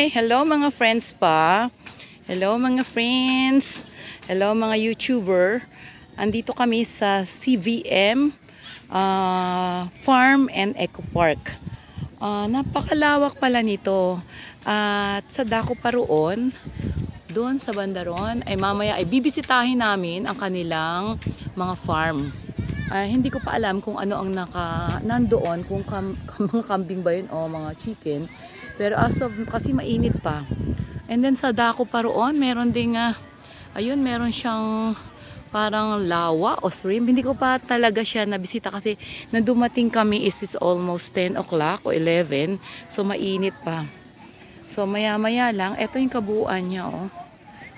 Hello mga friends pa. Hello mga friends. Hello mga YouTuber. Andito kami sa CVM Farm and Eco Park. Napakalawak pala nito. At sa dako pa roon, doon sa bandaron, ay mamaya ay bibisitahin namin ang kanilang mga farm. Hindi ko pa alam kung ano ang nandoon, kung mga kambing ba yun o mga chicken. Pero as of, kasi mainit pa. And then sa dako pa roon, meron ding, ayun, meron siyang parang lawa o shrimp. Hindi ko pa talaga siya nabisita kasi na dumating kami is almost 10 o'clock o 11. So mainit pa. So maya-maya lang, eto yung kabuuan niya, oh.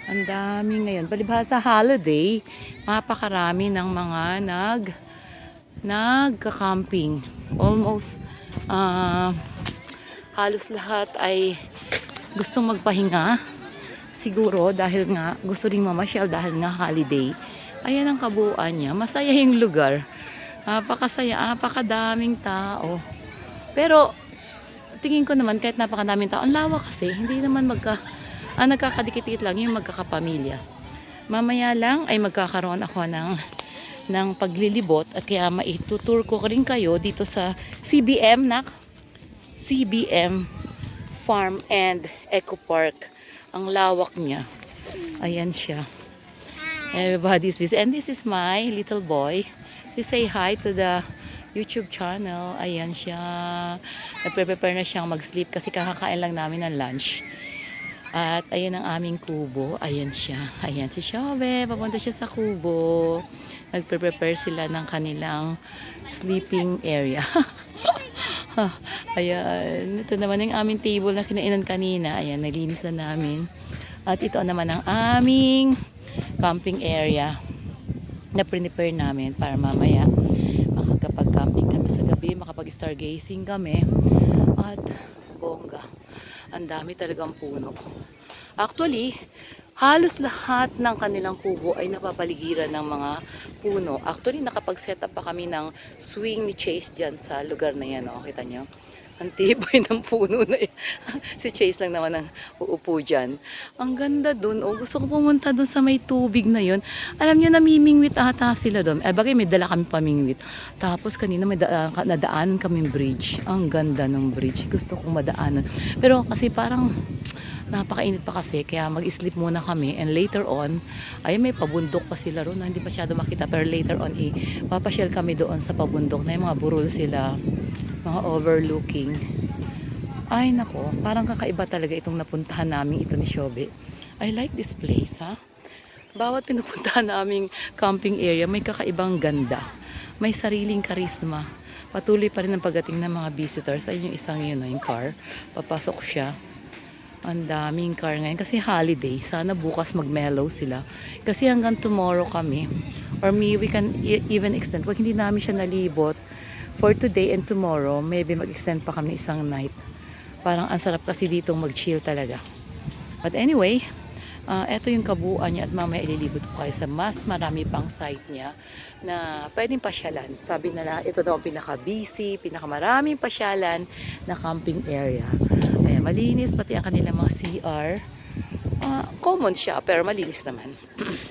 Ang dami ngayon. Palibhasa holiday, mapakarami ng mga nagka-camping. Almost halos lahat ay gustong magpahinga. Siguro dahil nga gusto ring mamasyal dahil nga holiday. Ayan ang kabuuan niya. Masaya yung lugar. Napakasaya, napakadaming tao. Pero tingin ko naman kahit napakadaming tao, ang lawak kasi, hindi naman nagkakadikit-dikit lang yung magkakapamilya. Mamaya lang ay magkakaroon ako ng paglilibot at kaya maitutur ko rin kayo dito sa CBM Farm and Eco Park. Ang lawak niya. Ayan siya. Everybody's busy. And this is my little boy. Say hi to the YouTube channel. Ayan siya. Nagpe-prepare na siyang mag-sleep kasi kakakain lang namin ng lunch. At ayan ang aming kubo. Ayan siya. Ayan si Shobe. Papunta siya sa kubo. Nagpe-prepare sila ng kanilang sleeping area. Ayan. Ito naman yung aming table na kinainan kanina. Ayan, nalinis na namin. At ito naman ang aming camping area na prepare namin para mamaya makakapag-camping kami sa gabi, makapag-stargazing kami. At bongga. Ang dami talagang puno. Actually, halos lahat ng kanilang kubo ay napapaligiran ng mga puno. Actually, nakapag-set up pa kami ng swing ni Chase dyan sa lugar na yan. Oh, kita nyo? Ang tibay ng puno na yan. Si Chase lang naman ang uupo dyan. Ang ganda dun. Oh, gusto ko pumunta dun sa may tubig na yun. Alam nyo, namimingwit ata sila dun. Bagay, may dala kami pamingwit. Tapos kanina may nadaanan kaming bridge. Ang ganda ng bridge. Gusto kong madaanan. Pero kasi parang napakainit pa kasi, kaya mag-sleep muna kami. And later on, ay may pabundok pa sila ron na hindi masyado makita. Pero later on, papasyal kami doon sa pabundok na yung mga burol sila. Mga overlooking. Ay nako, parang kakaiba talaga itong napuntahan namin ito ni Shobe. I like this place, ha? Bawat pinupuntahan naming camping area, may kakaibang ganda. May sariling karisma. Patuloy pa rin ang pagdating ng mga visitors. Ay yung isang yun, yung car. Papasok siya. Ang daming car ngayon kasi holiday. Sana bukas mag-mellow sila. Kasi hanggang tomorrow kami. Or maybe we can even extend. Pag hindi namin siya nalibot, for today and tomorrow, maybe mag-extend pa kami isang night. Parang ang sarap kasi ditong mag-chill talaga. But anyway, eto yung kabuuan niya at mamaya ililibot ko kayo sa mas marami pang site niya na pwedeng pasyalan. Sabi nila, ito daw ang pinaka-busy, pinakamaraming pasyalan na camping area. Ayan, malinis, pati ang kanilang mga CR. Common siya, pero malinis naman.